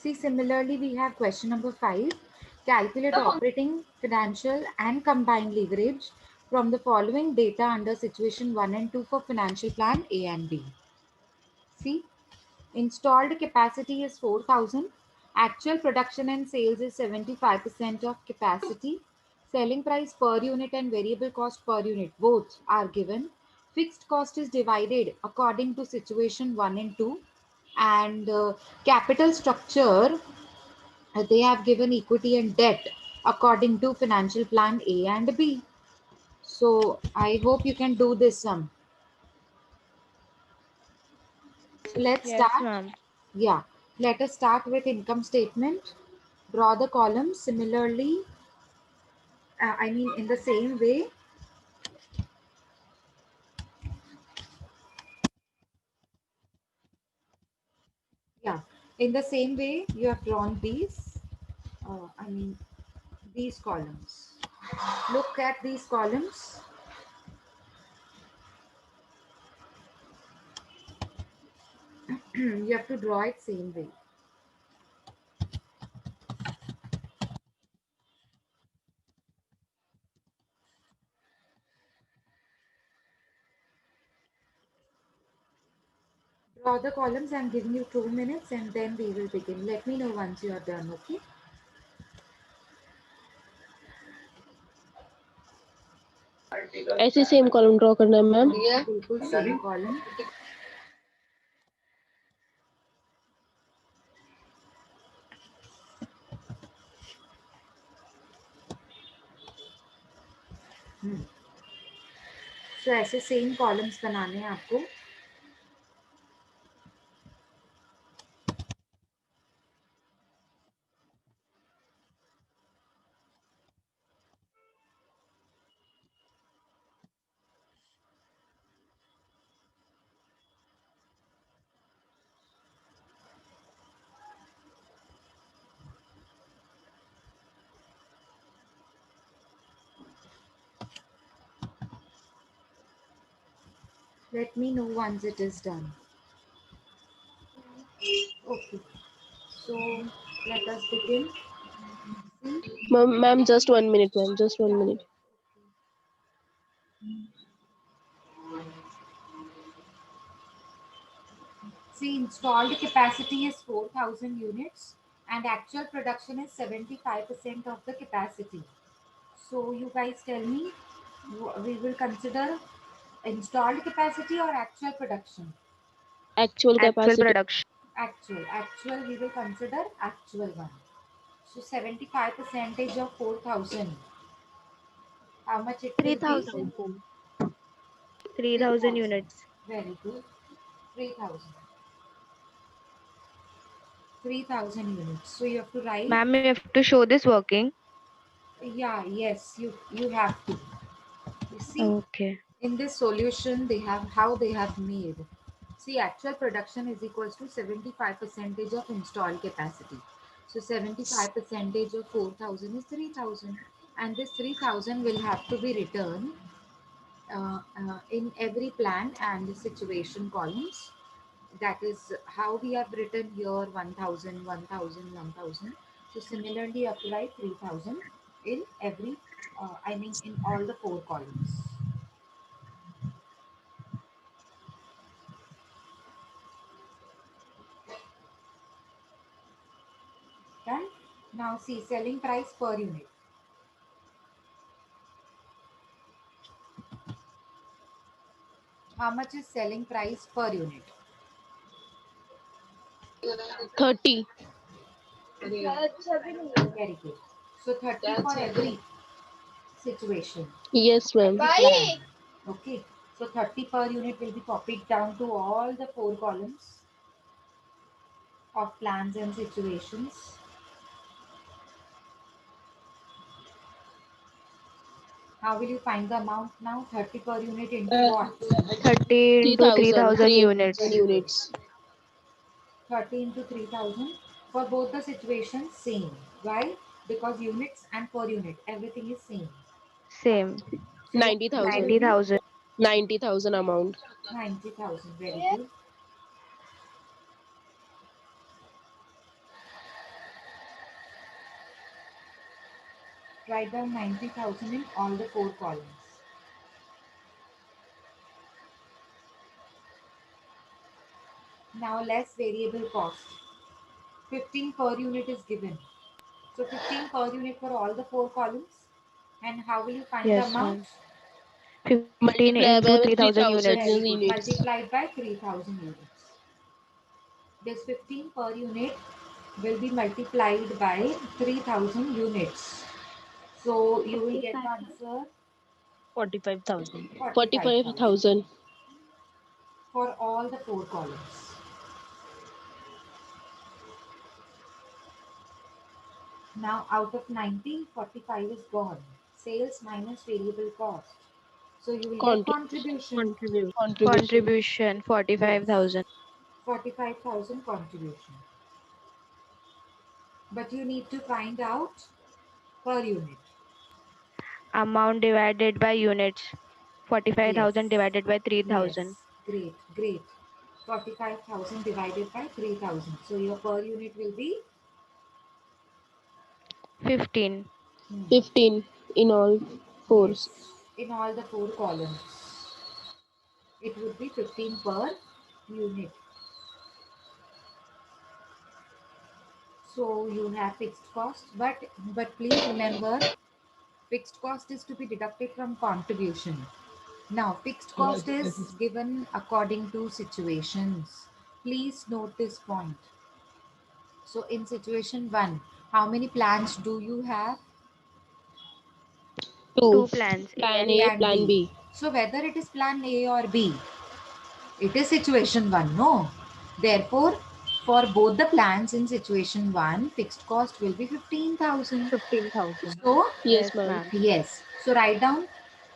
See, similarly, we have question number 5. Calculate operating, financial, and combined leverage from the following data under situation 1 and 2 for financial plan A and B. See, installed capacity is 4,000. Actual production and sales is 75% of capacity. Selling price per unit and variable cost per unit both are given. Fixed cost is divided according to situation 1 and 2. And capital structure, they have given equity and debt according to financial plan A and B. So I hope you can do this sum. So let's Yes, start. ma'am. Yeah, let us start with income statement. Draw the columns similarly. In the same way. Yeah, in the same way you have drawn these. These columns. Look at these columns. You have to draw it same way. Draw the columns. I'm giving you 2 minutes and then we will begin. Let me know once you are done, okay? ऐसे same column draw करना है ma'am. बिल्कुल same column. तो ऐसे same columns बनाने हैं आपको। Let me know once it is done. Okay. So let us begin. Ma'am, just 1 minute, ma'am. Just 1 minute. See, installed capacity is 4,000 units and actual production is 75% of the capacity. So you guys tell me, we will consider installed capacity or actual production? Actual Actual capacity. production. Actual we will consider actual one. So 75% of 4,000. How much it will be? 3,000. 3,000 units. Very good. 3,000. 3,000 units. So you have to write. Ma'am, you have to show this working. Yeah, yes, you have to. You see, Okay. in this solution, they have how they have made. See, actual production is equals to 75% of installed capacity. So 75% of 4,000 is 3,000, and this 3,000 will have to be returned in every plan and situation columns. That is how we have written here 1,000, 1,000, 1,000. So similarly, apply 3,000 in every, in all the four columns. Done. Now see selling price per unit. How much is selling price per unit? 30. Very good. So 30 for every situation. Yes, ma'am. Plan. Okay. So 30 per unit will be copied down to all the four columns of plans and situations. How will you find the amount now? 30 per unit into what? 30 into 3,000. 3,000 units. 3,000 units. 30 into 3,000. For both the situations, same. Why? Because units and per unit, everything is same. Same. So what will 90,000. be? 90,000. 90,000 amount. 90,000. Very good. Write down 90,000 in all the 4 columns. Now less variable cost. 15 per unit is given. So 15 per unit for all the 4 columns. And how will you find the Yes, amount? ma'am. 15 Multiply into by 3000 3000 units. Very good. units. Multiplied by 3000 units. This 15 per unit will be multiplied by 3000 units. So you will get the answer 45,000. 45,000 45,000. for all the 4 columns. Now out of 90, 45 is gone. Sales minus variable cost. So you will get contribution. Contribute. Contribution. Contribution Yes. 45,000. 45,000 contribution. But you need to find out per unit. Amount divided by units. Yes. 45,000 divided by 3,000. Yes. Great. Great. 45,000 divided by 3,000. So your per unit will be 15. 15 in all yes. fours. In all the 4 columns. It would be 15 per unit. So you have fixed cost, but please remember fixed cost is to be deducted from contribution. Now fixed cost is given according to situations. Please note this point. So in situation 1, how many plans do you have? 2. 2 plans, A Plan and A, B. Plan plan B. B. So whether it is plan A or B, it is situation 1, no? Therefore, for both the plans in situation 1, fixed cost will be 15,000. 15,000. So, Yes, Yes, ma'am. ma'am. yes. So write down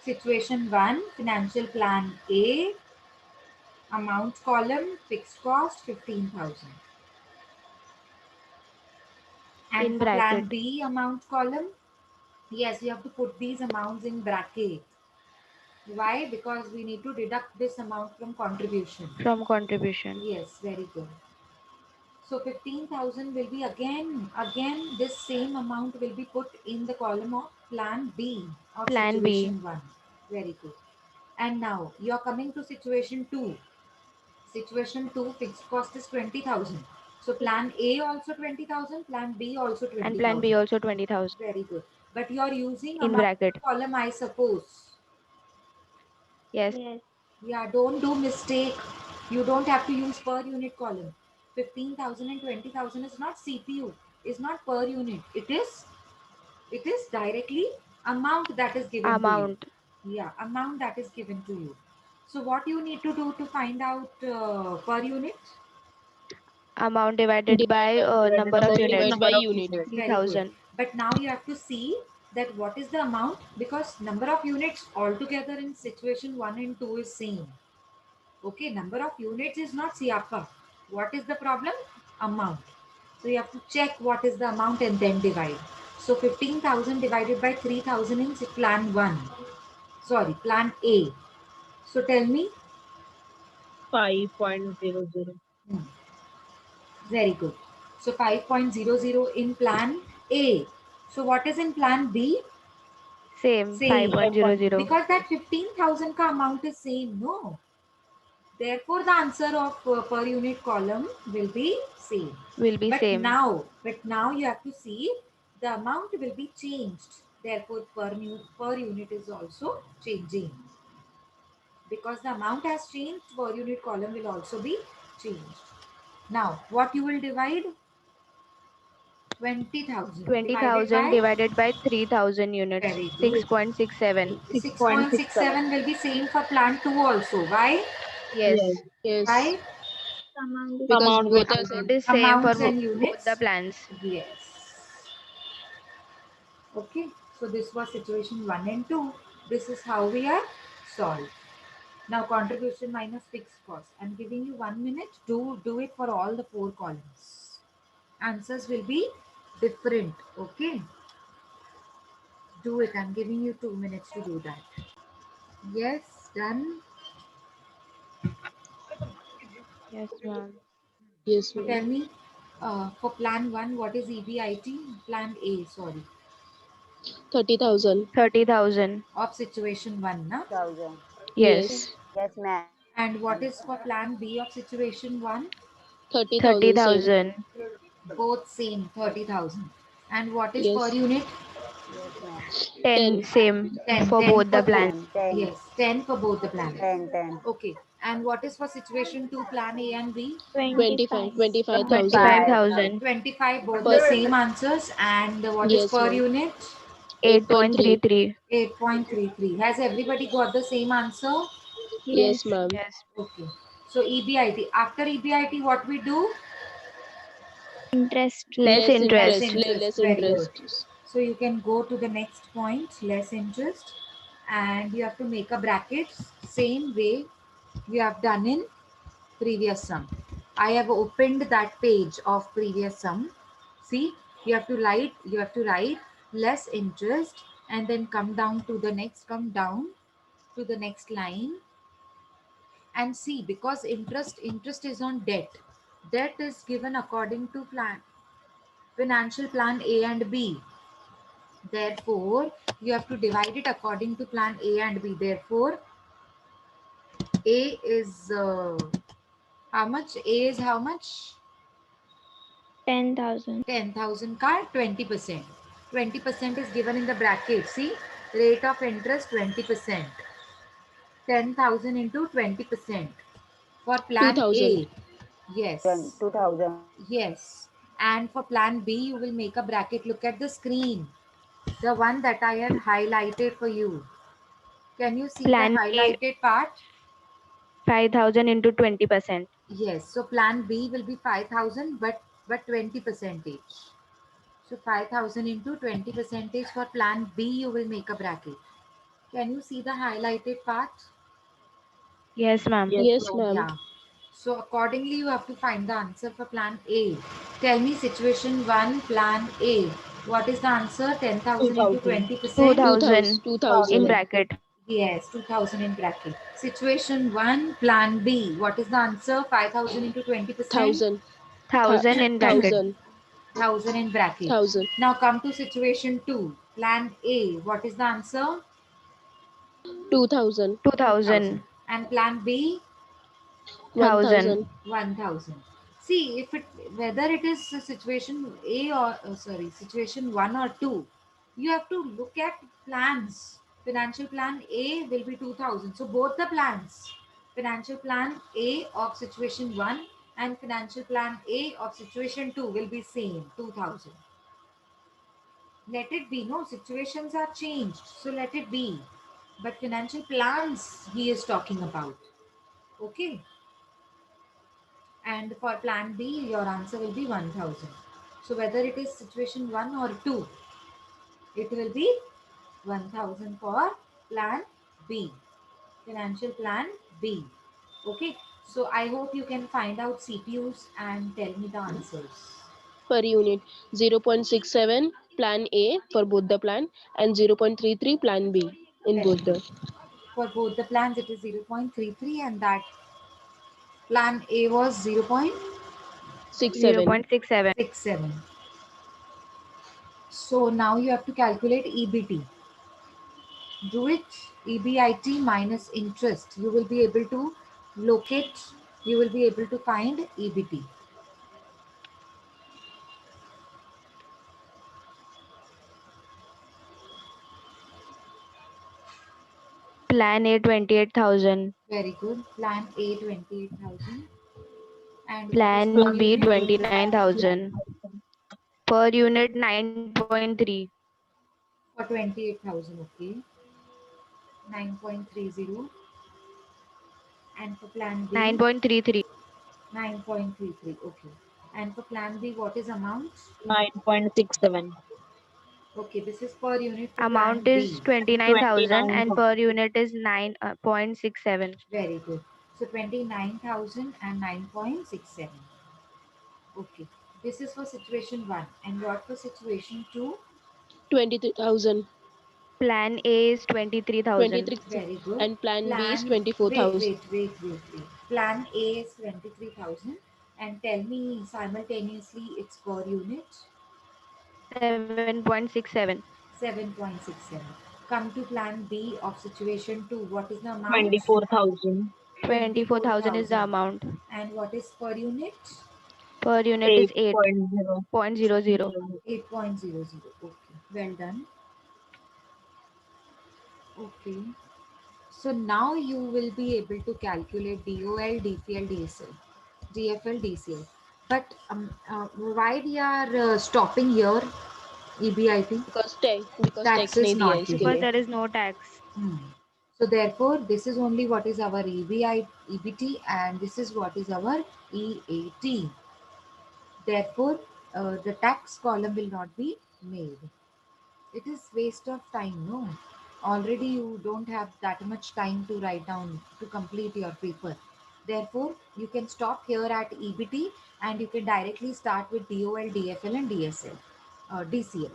situation 1, financial plan A, amount column, fixed cost 15,000. And In for plan bracket. B, amount column, yes, you have to put these amounts in bracket. Why? Because we need to deduct this amount from contribution. From contribution. Yes, very good. So 15,000 will be again this same amount will be put in the column of plan B of Plan B. situation 1. Very good. And now you are coming to situation 2. Situation 2 fixed cost is 20,000. So plan A also 20,000, plan B also And plan B 20,000. also 20,000. Very good. But you are using In amount bracket. column, I suppose. Yes. Yeah, don't do mistake. You don't have to use per unit column. 15,000 and 20,000 is not CPU, is not per unit. It is directly amount that is given to you. Amount. Yeah, amount that is given to you. So what you need to do to find out per unit? Amount divided by Divided number by of Divided units. by number of unit. units. Very good. 3,000. But now you have to see that what is the amount, because number of units altogether in situation 1 and 2 is same. Okay, number of units is not Siapa. What is the problem? Amount. So you have to check what is the amount and then divide. So 15,000 divided by 3,000 in plan 1. Sorry, plan A. So tell me. 5.00. Hmm, very good. So 5.00 in plan A. So what is in plan B? Same. Same. 5.00. Because that 15,000 ka amount is same, no? Therefore, the answer of per unit column will be same. Will be same. But now you have to see the amount will be changed. Therefore, per unit is also changing. Because the amount has changed, per unit column will also be changed. Now, what you will divide? 20,000 divided 20,000 by, divided by 3,000 units. very good. 6.67. 6.67. 6.67 will be same for plant 2 also. Why? Yes. Yes. Yes. Why? Because Amount will both are be Amount same. same. is same for Amounts and both the units. plans. Yes. Okay. So this was situation 1 and 2. This is how we are solved. Now contribution minus fixed cost. I'm giving you 1 minute to do it for all the 4 columns. Answers will be different. Okay. Do it. I'm giving you 2 minutes to do that. Yes, done. Yes, ma'am. Yes, So ma'am. tell me, for plan 1, what is EBIT? Plan A, sorry. 30,000. 30,000. of situation 1, na? 1,000. Yes. Yes. Yes, ma'am. And what is for plan B of situation 1? 30,000 same. 30,000. Both same, 30,000. And what is per Yes. unit? Yes, ma'am. 10 10. same 10. for 10 both for the Yes, both. plans. ma'am. 10. Yes, 10 for both the plans. 10, 10. Okay. And what is for situation 2, plan A and B? 25. 25,000. 25. 25,000. 25, both the Per. same answers. And what is Yes, per ma'am. unit? 8.3. 8.33. 8.33. Has everybody got the same answer? Yes, ma'am. Yes. Okay. So EBIT. After EBIT, what we do? Interest. Less Less Less interest. interest. interest. Less Very good. interest. So you can go to the next point, less interest. And you have to make a bracket. Same way you have done in previous sum. I have opened that page of previous sum. See, you have to write less interest and then come down to the next line and see, because interest is on debt is given according to financial plan A and B. Therefore, you have to divide it according to plan A and B. Therefore, A is how much? A is how much? 10,000. 10,000 ka 20%. 20% is given in the bracket. See, rate of interest 20%. 10,000 into 20% for plan 2,000. A. Yes. 2,000. Yes. And for plan B, you will make a bracket. Look at the screen. The one that I have highlighted for you. Can you see the Plan B, highlighted part? 5,000 into 20%. Yes. So plan B will be 5,000, but 20 percentage. So 5,000 into 20 percentage for plan B, you will make a bracket. Can you see the highlighted part? Yes, ma'am. Yes, Yes, ma'am. ma'am. Yeah. So accordingly, you have to find the answer for plan A. Tell me situation 1, plan A. What is the answer? 10,000 into 2,000. 20%? 2,000 in 2,000. bracket. Yes, 2,000 in bracket. Situation 1, plan B. What is the answer? 5,000 into 20%? 1,000. 1,000 in bracket. 1,000. 1,000 in bracket. 1,000. Now come to situation 2, plan A. What is the answer? 2,000. 2,000. 2,000. And plan B? 1,000. 1,000. 1,000. See, if it whether it is a situation A or situation 1 or 2, you have to look at plans. Financial plan A will be 2,000. So both the plans, financial plan A of situation 1 and financial plan A of situation 2 will be same, 2,000. Let it be. No, situations are changed. So let it be. But financial plans he is talking about. Okay. And for plan B, your answer will be 1,000. So whether it is situation 1 or 2, it will be 1,000 for plan B, financial plan B. Okay. So I hope you can find out CPUs and tell me the answers. Per unit. 0.67 plan A for both the plan and 0.33 plan B in Very both good. the For both the plans, it is 0.33 and that plan A was 6-7. 0.67. 0.67. So now you have to calculate EBT. Do it EBIT minus interest. You will be able to locate, you will be able to find EBT. Plan A, 28,000. Very good. Plan A 28,000 and what is per Plan B, unit? 29,000. Per unit, 9.3. For 28,000, okay. 9.30. And for plan B, 9.33. 9.33, okay. And for plan B, what is amount? 9.67. Okay, this is per unit for plan Amount is B. 29,000 and 29,000. per unit is 9.67. Very good. So 29,000 and 9.67. Okay. This is for situation 1. And what for situation 2? 23,000. Plan A is 23,000. 23 Very good. and plan B is Plan, wait, 24,000. wait, wait, wait, wait. Plan A is 23,000 and tell me simultaneously its per unit. 7.67. 7.67. Come to plan B of situation 2. What is the amount? 24,000. 24,000 is the 24,000. amount. And what is per unit? Per unit is 8.0. 8.00. 8.00. Okay, well done. Okay. So now you will be able to calculate DOL, DPL, DSL, DFL, DCL. But why we are stopping here, EBIT? because Tax tax is नहीं दिया not इसके given. Because लिए. there is no tax. So therefore, this is only what is our EBT, and this is what is our EAT. Therefore, the tax column will not be made. It is waste of time, no? Already you don't have that much time to write down to complete your paper. Therefore, you can stop here at EBT and you can directly start with DOL, DFL and DSL, DCL.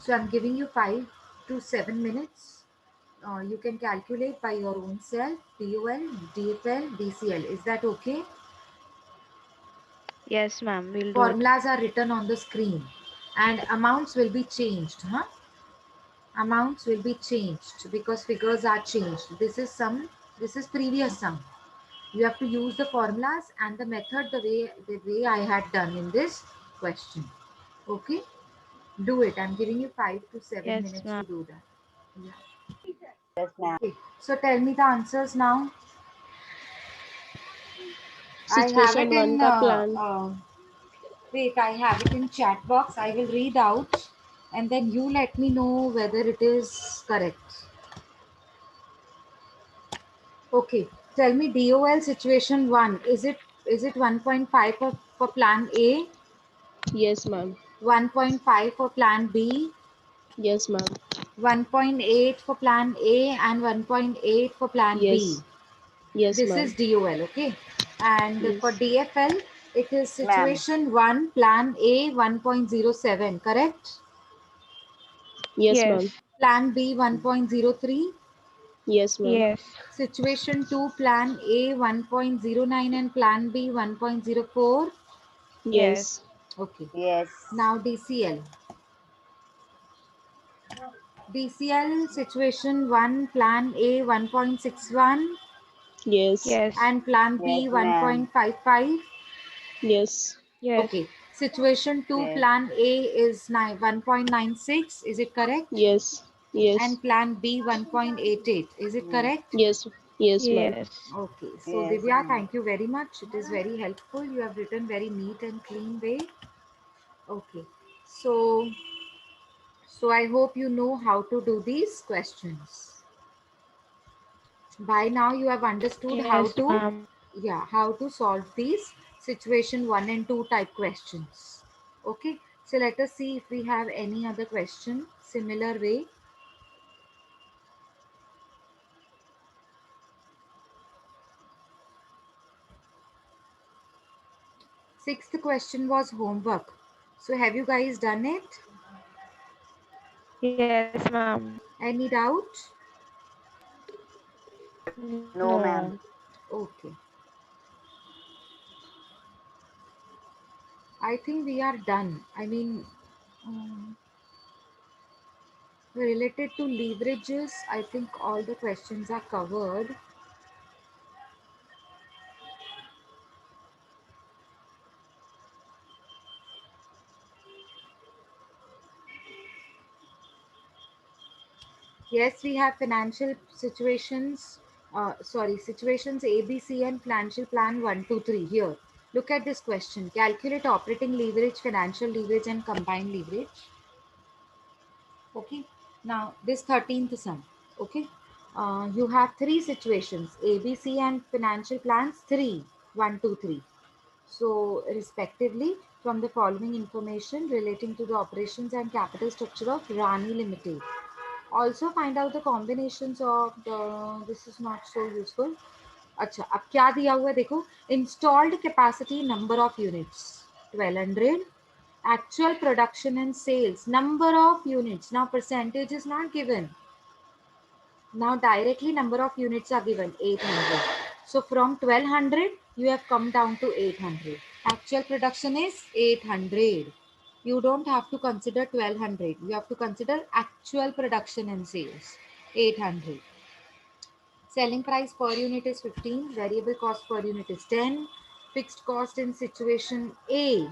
So I'm giving you 5 to 7 minutes. You can calculate by your own self DOL, DFL, DCL. Is that okay? Yes, ma'am. We'll do it. Formulas are written on the screen and amounts will be changed. Amounts will be changed because figures are changed. This is sum, this is previous sum. You have to use the formulas and the method the way I had done in this question. Okay, do it. I'm giving you 5 to 7 Yes, minutes to ma'am. do that. Yeah. Yes, ma'am. Okay, so tell me the answers now. I have it Situation 1 in का plan. wait, I have it in chat box. I will read out and then you let me know whether it is correct. Okay, tell me DOL situation 1. Is it 1.5 for plan A, Yes, ma'am. 1.5 for plan B, Yes, ma'am. 1.8 for plan A and 1.8 for plan B? Yes. Yes, This is ma'am. DOL, okay? And for Yes. DFL, it is Ma'am. situation 1, plan A 1.07, correct? Yes, Yes. ma'am. Plan B 1.03, Yes, ma'am. Yes. situation 2, plan A 1.09 and plan B 1.04. Yes. Yes. Okay. Yes. Now DCL. DCL situation 1, plan A 1.61 Yes. Yes. and plan Yes, B ma'am. 1.55. Yes. Yes. Okay. Situation 2, Yes. plan A is 1.96. Is it correct? Yes. Yes. And plan B 1.88. Is it correct? Yes. Yes, ma'am. Yes. Okay. So Yes, Divya, ma'am. thank you very much. It is very helpful. You have written very neat and clean way. Okay. So I hope you know how to do these questions. By now you have understood how Yes, to, ma'am. yeah, how to solve these situation 1 and 2 type questions. Okay, so let us see if we have any other question similar way. Sixth question was homework. So have you guys done it? Yes, ma'am. Any doubt? No, No. ma'am. Okay, I think we are done. I mean, um, related to leverages, I think all the questions are covered. Yes, we have financial situations, situations A, B, C, and financial plan 1, 2, 3. Here, look at this question. Calculate operating leverage, financial leverage, and combined leverage. Okay. Now, this 13th sum. Okay. You have three situations A, B, C, and financial plans 3, 1, 2, 3. So, respectively, from the following information relating to the operations and capital structure of Rani Limited. Also find out the combinations of the, this is not so useful. अच्छा अब क्या दिया हुआ है देखो, installed capacity number of units 1200, actual production and sales number of units. Now percentage is not given, now directly number of units are given 800. So from 1200 you have come down to 800. Actual production is 800. You don't have to consider 1200. You have to consider actual production and sales, 800. Selling price per unit is 15. Variable cost per unit is 10. Fixed cost in situation A.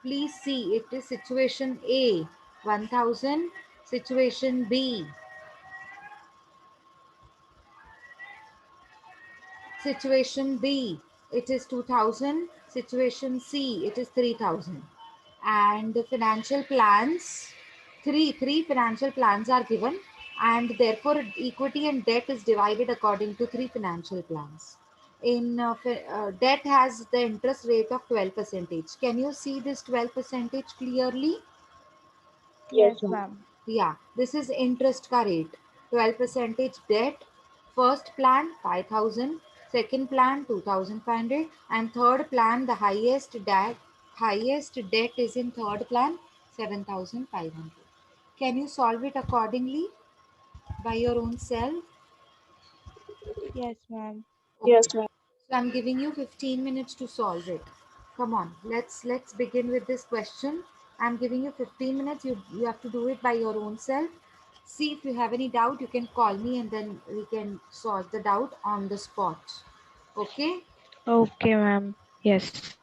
Please see, it is situation A, 1000. Situation B, situation B, it is 2000. Situation C, it is 3000. And the financial plans, three financial plans are given, and therefore equity and debt is divided according to three financial plans. In debt has the interest rate of 12%. Can you see this 12% clearly? Yes, Yes, ma'am. ma'am. Yeah, this is interest ka rate. 12% debt. First plan 5,000, second plan 2,500, and third plan the highest debt is in third plan 7,500. Can you solve it accordingly by your own self? Yes, ma'am. Okay. Yes, ma'am. So I'm giving you 15 minutes to solve it. Come on, let's begin with this question. I'm giving you 15 minutes. You have to do it by your own self. See, if you have any doubt, you can call me and then we can solve the doubt on the spot. Okay? Okay, ma'am. Yes.